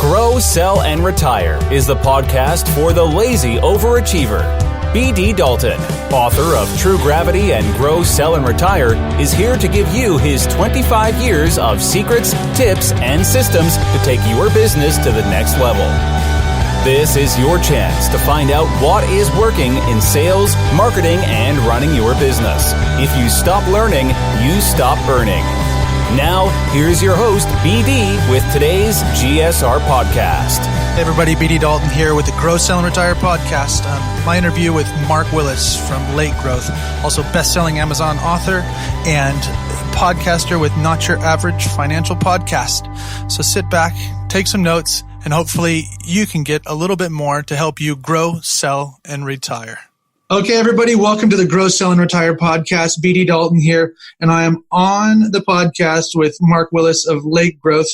Grow, Sell, and Retire is the podcast for the lazy overachiever. B.D. Dalton, author of True Gravity and Grow, Sell, and Retire, is here to give you his 25 years of secrets, tips, and systems to take your business to the next level. This is your chance to find out what is working in sales, marketing, and running your business. If you stop learning, you stop earning. Now, here's your host, BD, with today's GSR podcast. Hey everybody, BD Dalton here with the Grow, Sell, and Retire podcast. My interview with Mark Willis from Late Growth, also best-selling Amazon author and podcaster with Not Your Average Financial Podcast. So sit back, take some notes, and hopefully you can get a little bit more to help you grow, sell, and retire. Okay, everybody, welcome to the Grow, Sell, and Retire podcast. BD Dalton here, and I am on the podcast with Mark Willis of Late Growth,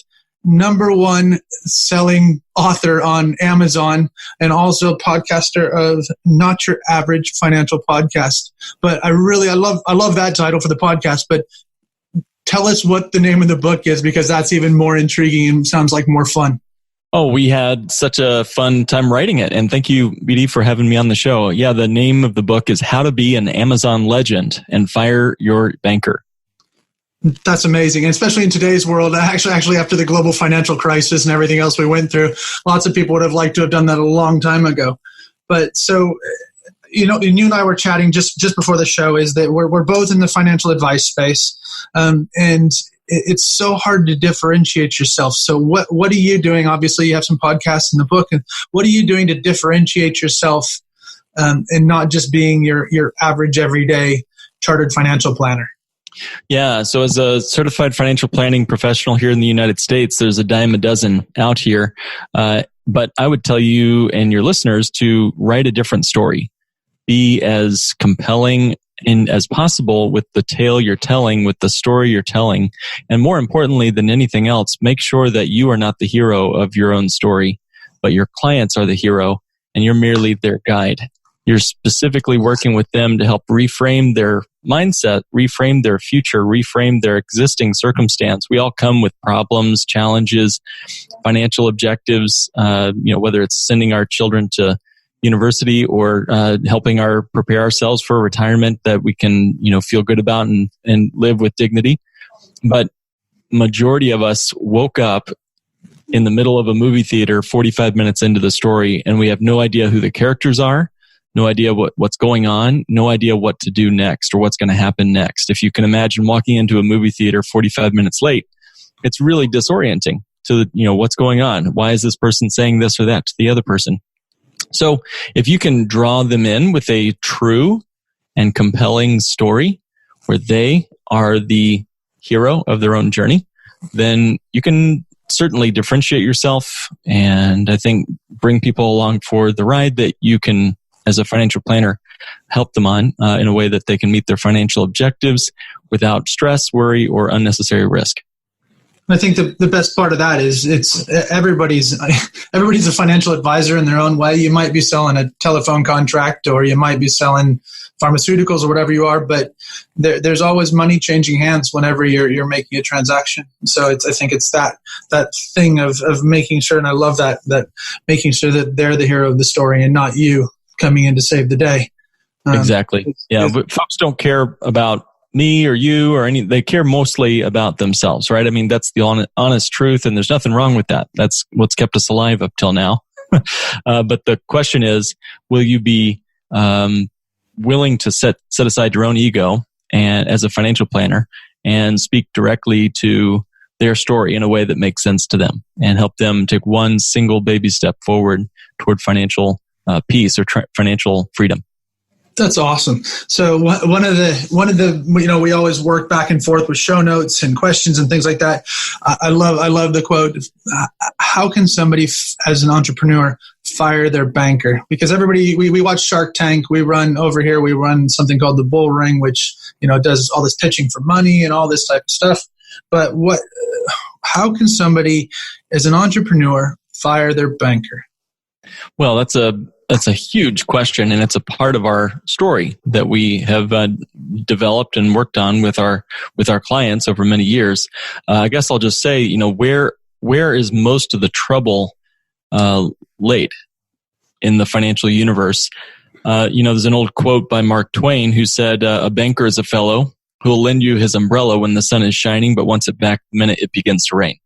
#1 selling author on Amazon, and also podcaster of Not Your Average Financial Podcast. But I love that title for the podcast. But tell us what the name of the book is, because that's even more intriguing and sounds like more fun. Oh, we had such a fun time writing it. And thank you, BD, for having me on the show. Yeah, the name of the book is How to Be an Amazon Legend and Fire Your Banker. That's amazing. And especially in today's world, actually after the global financial crisis and everything else we went through, lots of people would have liked to have done that a long time ago. But so, and you and I were chatting just before the show, is that we're both in the financial advice space. And it's so hard to differentiate yourself. So what are you doing? Obviously, you have some podcasts in the book. And what are you doing to differentiate yourself and not just being your average, everyday chartered financial planner? Yeah, so as a certified financial planning professional here in the United States, there's a dime a dozen out here. But I would tell you and your listeners to write a different story. Be as compelling as possible with the tale you're telling, with the story you're telling. And more importantly than anything else, make sure that you are not the hero of your own story, but your clients are the hero and you're merely their guide. You're specifically working with them to help reframe their mindset, reframe their future, reframe their existing circumstance. We all come with problems, challenges, financial objectives, whether it's sending our children to university or helping prepare ourselves for retirement that we can, feel good about and live with dignity. But majority of us woke up in the middle of a movie theater 45 minutes into the story, and we have no idea who the characters are, no idea what's going on, no idea what to do next or what's going to happen next. If you can imagine walking into a movie theater 45 minutes late, it's really disorienting to, what's going on. Why is this person saying this or that to the other person? So if you can draw them in with a true and compelling story where they are the hero of their own journey, then you can certainly differentiate yourself and I think bring people along for the ride that you can, as a financial planner, help them on in a way that they can meet their financial objectives without stress, worry, or unnecessary risk. I think the best part of that is everybody's a financial advisor in their own way. You might be selling a telephone contract or you might be selling pharmaceuticals or whatever you are, but there's always money changing hands whenever you're making a transaction. So I think it's that thing of making sure, and I love that making sure that they're the hero of the story and not you coming in to save the day. Exactly. Yeah, but folks don't care about me or you or they care mostly about themselves, right? I mean, that's the honest truth, and there's nothing wrong with that. That's what's kept us alive up till now. But the question is, will you be willing to set aside your own ego and as a financial planner and speak directly to their story in a way that makes sense to them and help them take one single baby step forward toward financial peace or financial freedom? That's awesome. So one of the we always work back and forth with show notes and questions and things like that. I love the quote. How can somebody as an entrepreneur fire their banker? Because everybody, we watch Shark Tank. We run something called the Bull Ring, which does all this pitching for money and all this type of stuff. But how can somebody as an entrepreneur fire their banker? Well, that's a huge question, and it's a part of our story that we have developed and worked on with our clients over many years. I guess I'll just say, where is most of the trouble late in the financial universe. There's an old quote by Mark Twain who said, a banker is a fellow who will lend you his umbrella when the sun is shining, but wants it back the minute it begins to rain.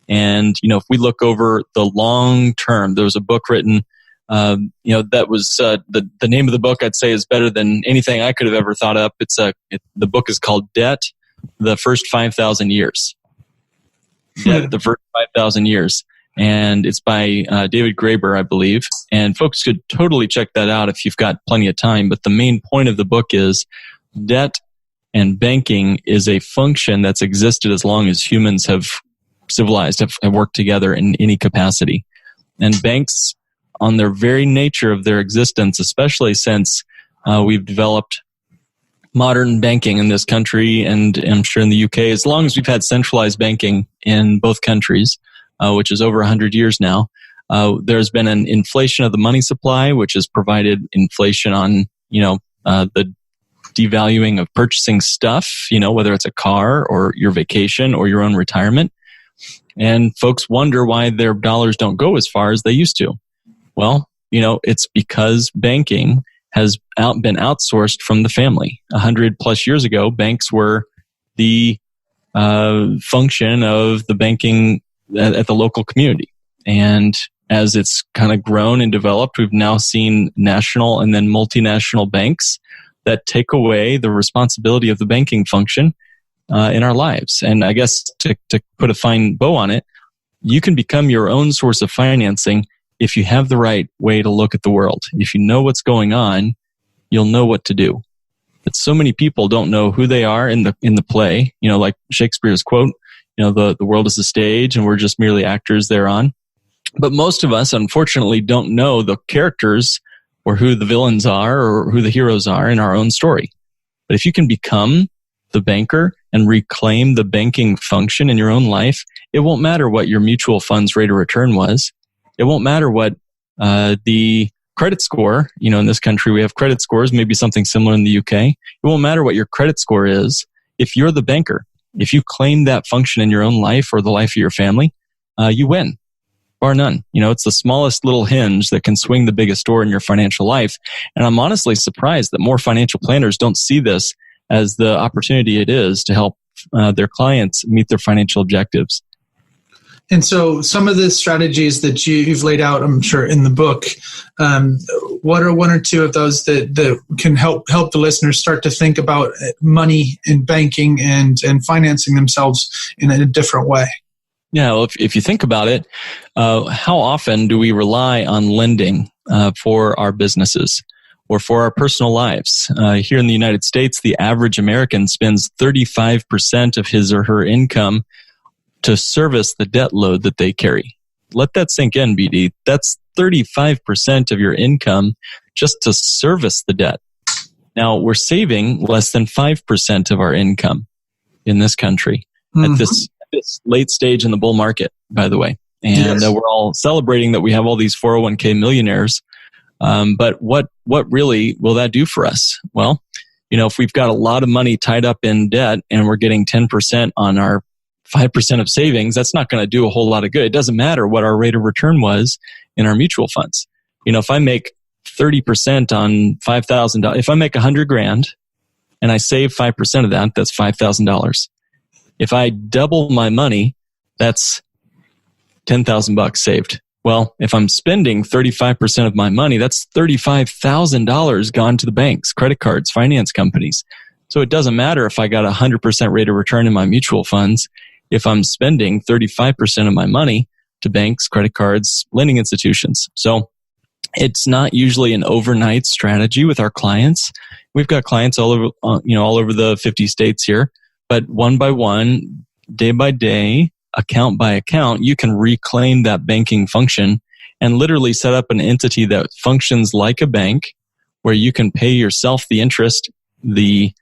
And, if we look over the long term, there was a book written, that was the name of the book, I'd say, is better than anything I could have ever thought up. The book is called Debt, the First 5,000 Years. Debt, the First 5,000 Years. And it's by David Graeber, I believe. And folks could totally check that out if you've got plenty of time. But the main point of the book is debt and banking is a function that's existed as long as humans have civilized, have worked together in any capacity. And banks, on their very nature of their existence, especially since we've developed modern banking in this country, and I'm sure in the UK, as long as we've had centralized banking in both countries, which is over 100 years now, there's been an inflation of the money supply, which has provided inflation on, the devaluing of purchasing stuff, whether it's a car or your vacation or your own retirement. And folks wonder why their dollars don't go as far as they used to. Well, it's because banking has been outsourced from the family. 100 plus years ago, banks were the function of the banking at the local community. And as it's kind of grown and developed, we've now seen national and then multinational banks that take away the responsibility of the banking function in our lives. And I guess to put a fine bow on it, you can become your own source of financing if you have the right way to look at the world. If you know what's going on, you'll know what to do. But so many people don't know who they are in the play. Like Shakespeare's quote, the world is a stage and we're just merely actors thereon. But most of us, unfortunately, don't know the characters or who the villains are or who the heroes are in our own story. But if you can become the banker and reclaim the banking function in your own life, it won't matter what your mutual fund's rate of return was. It won't matter what the credit score, in this country we have credit scores, maybe something similar in the UK. It won't matter what your credit score is. If you're the banker, if you claim that function in your own life or the life of your family, you win, bar none. It's the smallest little hinge that can swing the biggest door in your financial life. And I'm honestly surprised that more financial planners don't see this as the opportunity it is to help their clients meet their financial objectives. And so some of the strategies that you've laid out, I'm sure, in the book, what are one or two of those that can help the listeners start to think about money and banking and financing themselves in a different way? Yeah, well, if you think about it, how often do we rely on lending for our businesses or for our personal lives? Here in the United States, the average American spends 35% of his or her income to service the debt load that they carry. Let that sink in, BD. That's 35% of your income just to service the debt. Now, we're saving less than 5% of our income in this country at this late stage in the bull market, by the way. And we're all celebrating that we have all these 401k millionaires. But what really will that do for us? Well, if we've got a lot of money tied up in debt and we're getting 10% on our 5% of savings, that's not going to do a whole lot of good. It doesn't matter what our rate of return was in our mutual funds. If I make 30% on $5,000, if I make $100,000 and I save 5% of that, that's $5,000. If I double my money, that's $10,000 saved. Well, if I'm spending 35% of my money, that's $35,000 gone to the banks, credit cards, finance companies. So it doesn't matter if I got a 100% rate of return in my mutual funds. If I'm spending 35% of my money to banks, credit cards, lending institutions. So it's not usually an overnight strategy with our clients. We've got clients all over the 50 states here, but one by one, day by day, account by account, you can reclaim that banking function and literally set up an entity that functions like a bank where you can pay yourself the interest, the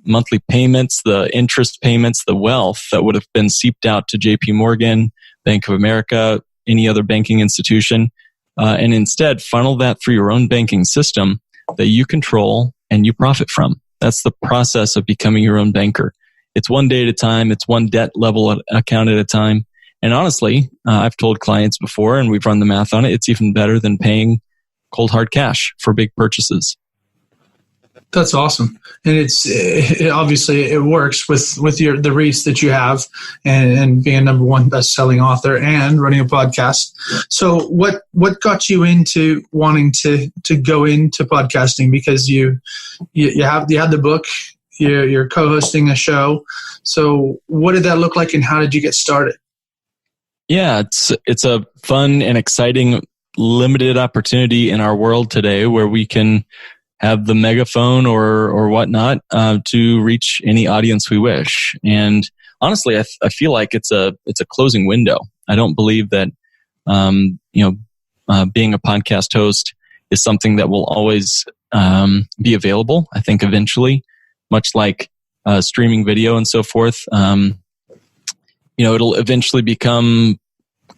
monthly payments, the interest payments, the wealth that would have been seeped out to JP Morgan, Bank of America, any other banking institution, and instead funnel that through your own banking system that you control and you profit from. That's the process of becoming your own banker. It's one day at a time. It's one debt level account at a time. And honestly, I've told clients before, and we've run the math on it, it's even better than paying cold hard cash for big purchases. That's awesome. And obviously it works with the reach that you have and being a number one best-selling author and running a podcast. So what got you into wanting to go into podcasting? Because you had the book, you're co-hosting a show. So what did that look like and how did you get started? Yeah, it's a fun and exciting limited opportunity in our world today where we can have the megaphone or whatnot to reach any audience we wish. And honestly, I feel like it's a closing window. I don't believe that being a podcast host is something that will always be available. I think eventually, much like streaming video and so forth, it'll eventually become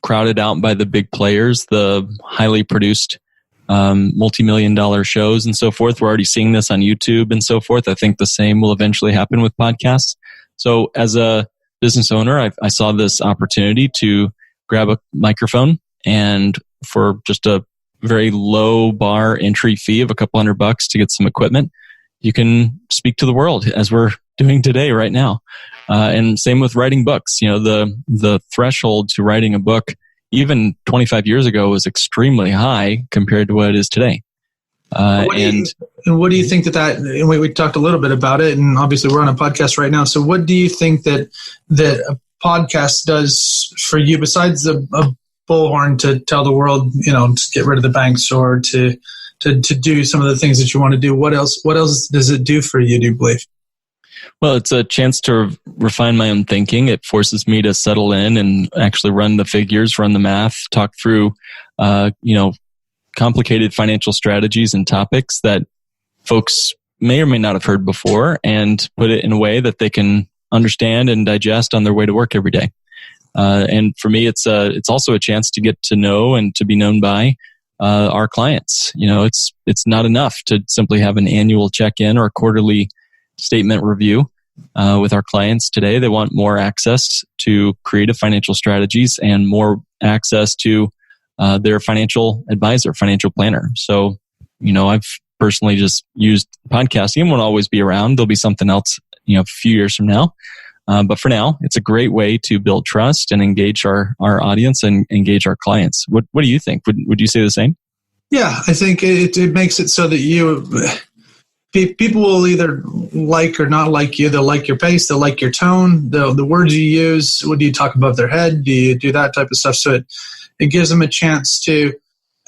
crowded out by the big players, the highly produced multi-million-dollar shows and so forth. We're already seeing this on YouTube and so forth. I think the same will eventually happen with podcasts. So as a business owner, I saw this opportunity to grab a microphone and for just a very low bar entry fee of a couple $100 to get some equipment, you can speak to the world as we're doing today right now. And same with writing books. The threshold to writing a book even 25 years ago was extremely high compared to what it is today. What do you think that and we talked a little bit about it, and obviously we're on a podcast right now. So what do you think that a podcast does for you besides a bullhorn to tell the world, to get rid of the banks or to do some of the things that you want to do? What else does it do for you, do you believe? Well, it's a chance to refine my own thinking. It forces me to settle in and actually run the figures, run the math, talk through, complicated financial strategies and topics that folks may or may not have heard before, and put it in a way that they can understand and digest on their way to work every day. And for me, it's also a chance to get to know and to be known by our clients. It's not enough to simply have an annual check-in or a quarterly statement review with our clients today. They want more access to creative financial strategies and more access to their financial advisor, financial planner. So, I've personally just used podcasting. It won't always be around. There'll be something else, a few years from now. But for now, it's a great way to build trust and engage our audience and engage our clients. What do you think? Would you say the same? Yeah, I think it makes it so that people will either like or not like you. They'll like your pace. They'll like your tone. The words you use. What do you talk above their head? Do you do that type of stuff? So it gives them a chance to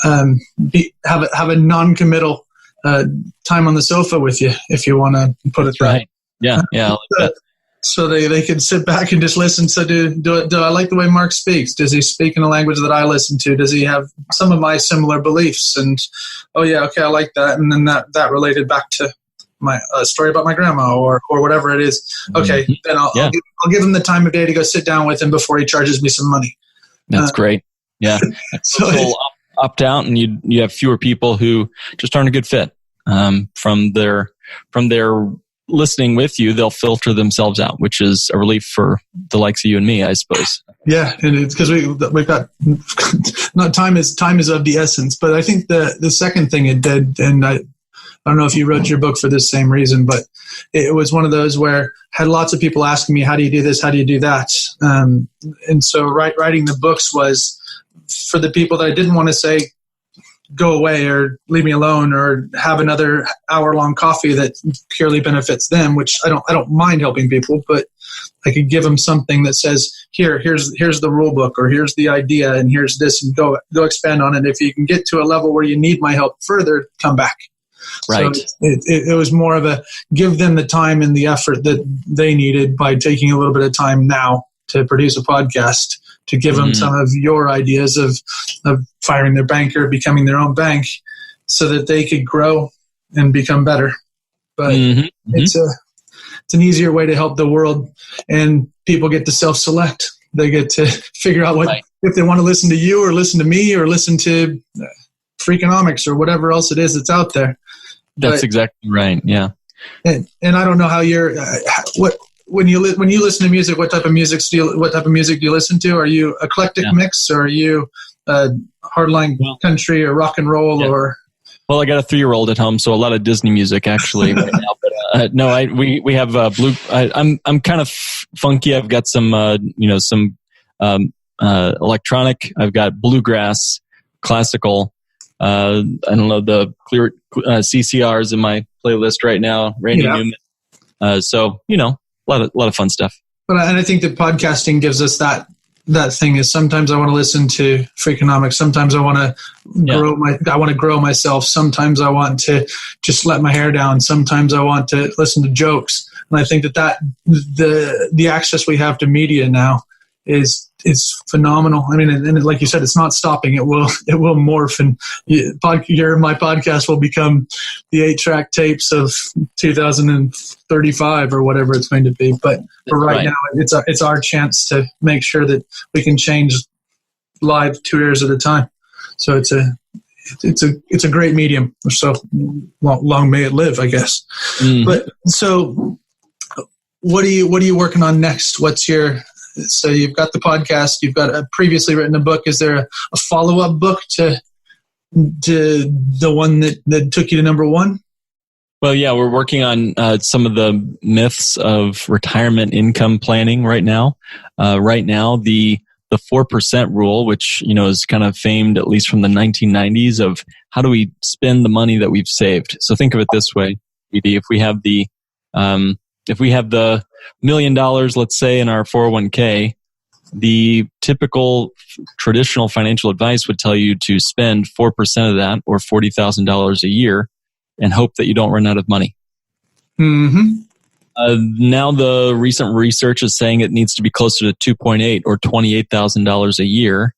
have a non-committal time on the sofa with you, if you want to put it right. Yeah, I like that. So they can sit back and just listen. So do I like the way Mark speaks? Does he speak in a language that I listen to? Does he have some of my similar beliefs? And, oh yeah, okay, I like that. And then that related back to my story about my grandma or whatever it is. Okay, then I'll give him the time of day to go sit down with him before he charges me some money. That's great. Yeah. So opt out, and you have fewer people who just aren't a good fit from their listening with you. They'll filter themselves out, which is a relief for the likes of you and me, I suppose. Yeah, and it's because we've got not time is of the essence. But I think the second thing it did, and I don't know if you wrote your book for this same reason, but it was one of those where I had lots of people asking me, how do you do this? How do you do that? And so writing the books was for the people that I didn't want to say, go away or leave me alone or have another hour-long coffee that purely benefits them, which I don't mind helping people, but I could give them something that says, here's the rule book, or here's the idea, and here's this, and go expand on it. If you can get to a level where you need my help further, come back. Right. So it was more of a give them the time and the effort that they needed by taking a little bit of time now to produce a podcast, to give them some of your ideas of firing their banker, becoming their own bank, so that they could grow and become better. But it's an easier way to help the world, and people get to self-select. They get to figure out if they want to listen to you or listen to me or listen to Freakonomics or whatever else it is that's out there. That's exactly right. Yeah. And I don't know how when you listen to music, what type of music do you listen to? Are you eclectic mix, or are you hardline country or rock and roll or? Well, I got a 3-year-old at home, so a lot of Disney music actually right now. But no, we have blue. I'm kind of funky. I've got some electronic. I've got bluegrass, classical. I don't know, the clear CCRs in my playlist right now. Randy Newman. So a lot of fun stuff. But I think that podcasting gives us that thing is sometimes I want to listen to Freakonomics. Sometimes I want to grow myself. Sometimes I want to just let my hair down. Sometimes I want to listen to jokes. And I think that the access we have to media now is phenomenal. I mean, and like you said, it's not stopping. It will morph, and my podcast will become the 8-track tapes of 2035 or whatever it's going to be. But for right now, it's our chance to make sure that we can change live 2 years at a time. So it's a great medium. So long may it live, I guess. Mm. But so what are you working on next? So you've got the podcast, you've got a previously written a book. Is there a follow-up book to the one that took you to number one? Well, yeah, we're working on some of the myths of retirement income planning right now. Right now, the 4% rule, which is kind of famed at least from the 1990s, of how do we spend the money that we've saved. So think of it this way, ED, if we have the $1 million, let's say, in our 401k, the typical traditional financial advice would tell you to spend 4% of that, or $40,000 a year, and hope that you don't run out of money. Mm-hmm. Now the recent research is saying it needs to be closer to 2.8 or $28,000 a year.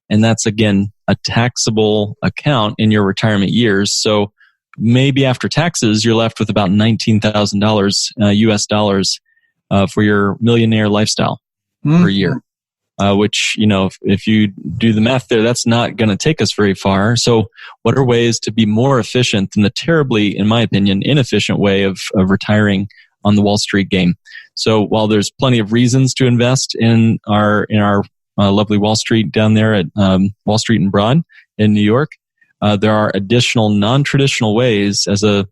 And that's, again, a taxable account in your retirement years. So maybe after taxes, you're left with about $19,000 US dollars for your millionaire lifestyle per year. Which, if you do the math there, that's not going to take us very far. So what are ways to be more efficient than the terribly, in my opinion, inefficient way of retiring on the Wall Street game? So while there's plenty of reasons to invest in our lovely Wall Street down there at Wall Street and Broad in New York, there are additional non-traditional ways as a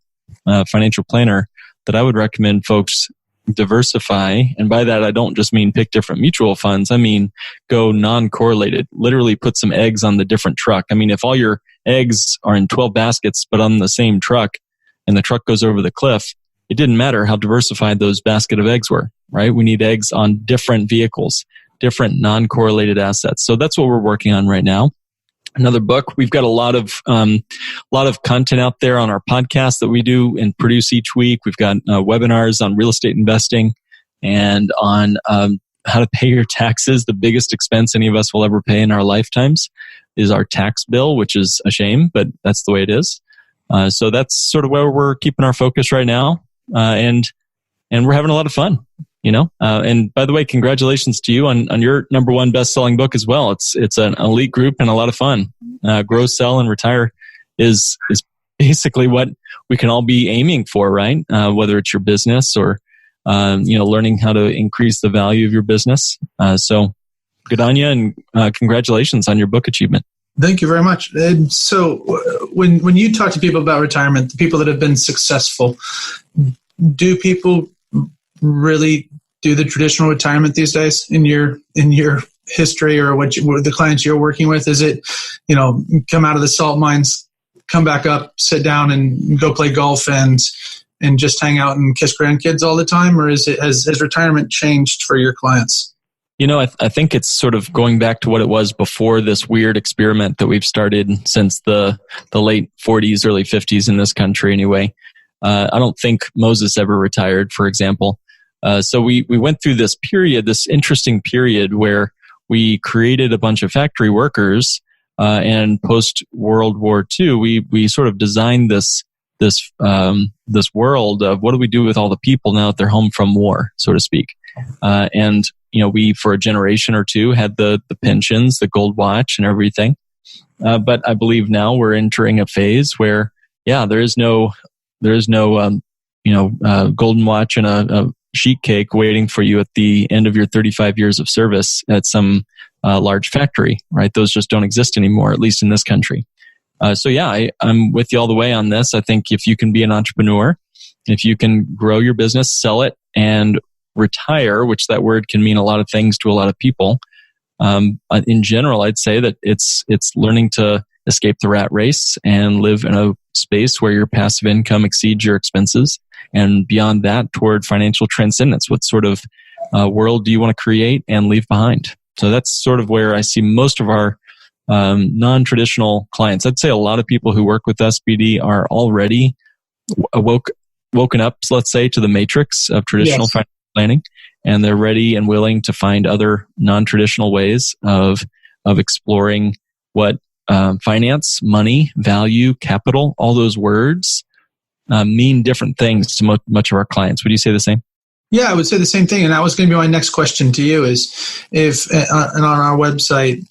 financial planner that I would recommend folks diversify. And by that, I don't just mean pick different mutual funds. I mean, go non-correlated, literally put some eggs on the different truck. I mean, if all your eggs are in 12 baskets, but on the same truck, and the truck goes over the cliff, it didn't matter how diversified those basket of eggs were, right? We need eggs on different vehicles, different non-correlated assets. So that's what we're working on right now. Another book. We've got a lot of content out there on our podcast that we do and produce each week. We've got webinars on real estate investing and on how to pay your taxes. The biggest expense any of us will ever pay in our lifetimes is our tax bill, which is a shame, but that's the way it is. So that's sort of where we're keeping our focus right now, and we're having a lot of fun. And by the way, congratulations to you on your number one best-selling book as well. It's an elite group and a lot of fun. Grow, Sell, and Retire is basically what we can all be aiming for, right? Whether it's your business or learning how to increase the value of your business. So good on you, and congratulations on your book achievement. Thank you very much. And so when you talk to people about retirement, the people that have been successful, do people really do the traditional retirement these days in your history, or what the clients you're working with? Is it, come out of the salt mines, come back up, sit down and go play golf and just hang out and kiss grandkids all the time? Or has retirement changed for your clients? I think it's sort of going back to what it was before this weird experiment that we've started since the late 40s, early 50s in this country anyway. I don't think Moses ever retired, for example. So we went through this interesting period where we created a bunch of factory workers, and post World War II, we sort of designed this world of what do we do with all the people now that they're home from war, so to speak. And we for a generation or two had the pensions, the gold watch, and everything. But I believe now we're entering a phase where, there is no golden watch and a sheet cake waiting for you at the end of your 35 years of service at some large factory, right? Those just don't exist anymore, at least in this country. So yeah, I'm with you all the way on this. I think if you can be an entrepreneur, if you can grow your business, sell it, and retire, which that word can mean a lot of things to a lot of people. In general, I'd say that it's learning to escape the rat race and live in a space where your passive income exceeds your expenses. And beyond that, toward financial transcendence. What sort of world do you want to create and leave behind? So that's sort of where I see most of our non-traditional clients. I'd say a lot of people who work with us, BD, are already woken up, let's say, to the matrix of traditional financial planning, and they're ready and willing to find other non-traditional ways of exploring what finance, money, value, capital, all those words mean different things to much of our clients. Would you say the same? Yeah, I would say the same thing. And that was going to be my next question to you is if, and on our website,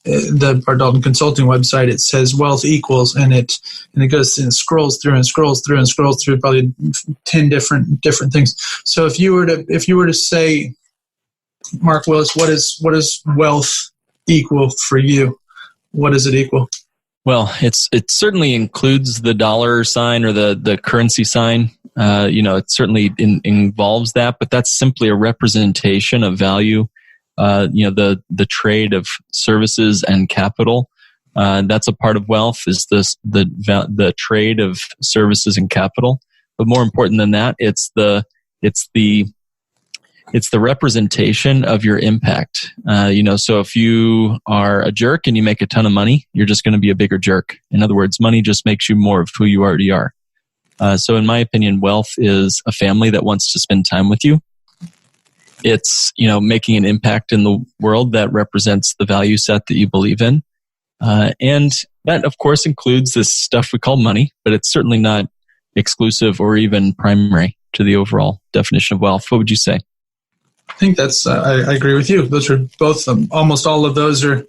our Dalton Consulting website, it says wealth equals, and it goes and scrolls through probably 10 different things. So if you were to say, Mark Willis, what is wealth equal for you? What does it equal? Well, it certainly includes the dollar sign or the currency sign. It certainly involves that, but that's simply a representation of value. The trade of services and capital. That's a part of wealth, is the trade of services and capital. But more important than that, it's the representation of your impact. So if you are a jerk and you make a ton of money, you're just going to be a bigger jerk. In other words, money just makes you more of who you already are. So in my opinion, wealth is a family that wants to spend time with you. It's, making an impact in the world that represents the value set that you believe in. And that, of course, includes this stuff we call money, but it's certainly not exclusive or even primary to the overall definition of wealth. What would you say? I think that's, I agree with you. Those are both, almost all of those are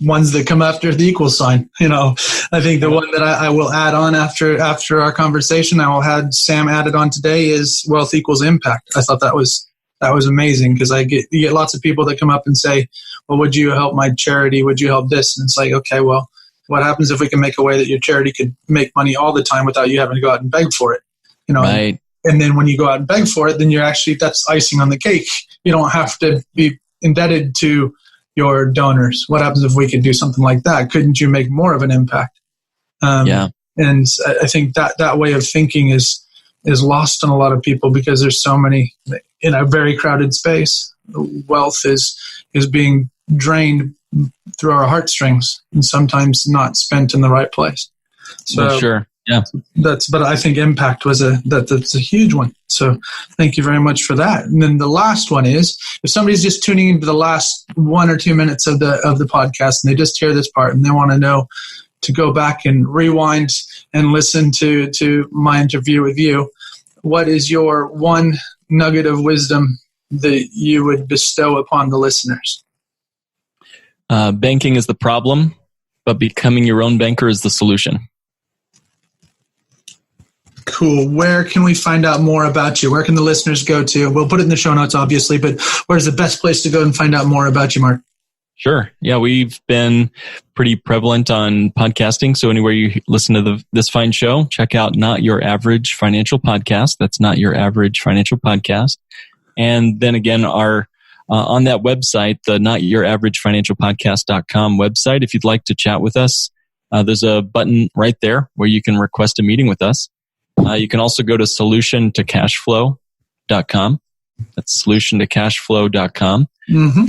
ones that come after the equal sign. I think the one that I will add on after our conversation, I will have Sam added on today, is wealth equals impact. I thought that was amazing, because you get lots of people that come up and say, well, would you help my charity? Would you help this? And it's like, okay, well, what happens if we can make a way that your charity could make money all the time without you having to go out and beg for it? Right. And then when you go out and beg for it, then that's icing on the cake. You don't have to be indebted to your donors. What happens if we could do something like that? Couldn't you make more of an impact? And I think that way of thinking is lost on a lot of people, because there's so many in a very crowded space. Wealth is being drained through our heartstrings and sometimes not spent in the right place. So sure. Yeah, but I think impact that's a huge one. So thank you very much for that. And then the last one is, if somebody's just tuning into the last 1 or 2 minutes of the podcast and they just hear this part and they want to know to go back and rewind and listen to my interview with you, what is your one nugget of wisdom that you would bestow upon the listeners? Banking is the problem, but becoming your own banker is the solution. Cool. Where can we find out more about you? Where can the listeners go to? We'll put it in the show notes, obviously, but where's the best place to go and find out more about you, Mark? Sure. Yeah, we've been pretty prevalent on podcasting. So anywhere you listen to this fine show, check out Not Your Average Financial Podcast. That's Not Your Average Financial Podcast. And then again, our on that website, the NotYourAverageFinancialPodcast.com website, if you'd like to chat with us, there's a button right there where you can request a meeting with us. You can also go to solutiontocashflow.com. That's solutiontocashflow.com. Mm-hmm.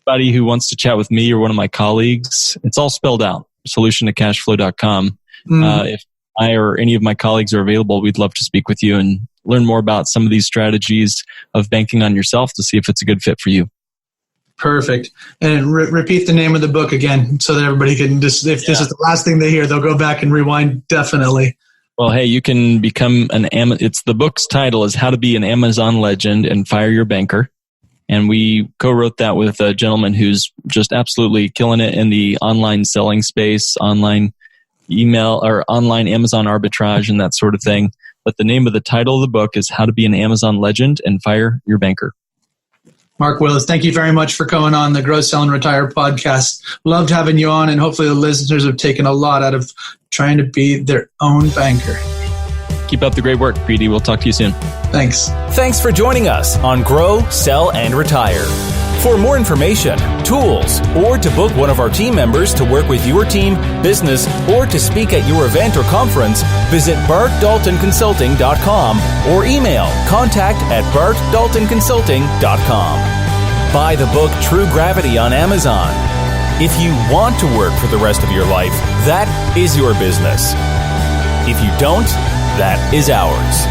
Anybody who wants to chat with me or one of my colleagues, it's all spelled out, solutiontocashflow.com. Mm-hmm. If I or any of my colleagues are available, we'd love to speak with you and learn more about some of these strategies of banking on yourself to see if it's a good fit for you. Perfect. And repeat the name of the book again so that everybody can just, if this is the last thing they hear, they'll go back and rewind definitely. Well, hey, you can become the book's title is How to Be an Amazon Legend and Fire Your Banker. And we co-wrote that with a gentleman who's just absolutely killing it in the online selling space, online email or online Amazon arbitrage and that sort of thing. But the name of the title of the book is How to Be an Amazon Legend and Fire Your Banker. Mark Willis, thank you very much for coming on the Grow, Sell, and Retire podcast. Loved having you on, and hopefully the listeners have taken a lot out of trying to be their own banker. Keep up the great work, PD. We'll talk to you soon. Thanks. Thanks for joining us on Grow, Sell, and Retire. For more information, tools, or to book one of our team members to work with your team, business, or to speak at your event or conference, visit bartdaltonconsulting.com or email contact@bartdaltonconsulting.com. Buy the book True Gravity on Amazon. If you want to work for the rest of your life, that is your business. If you don't, that is ours.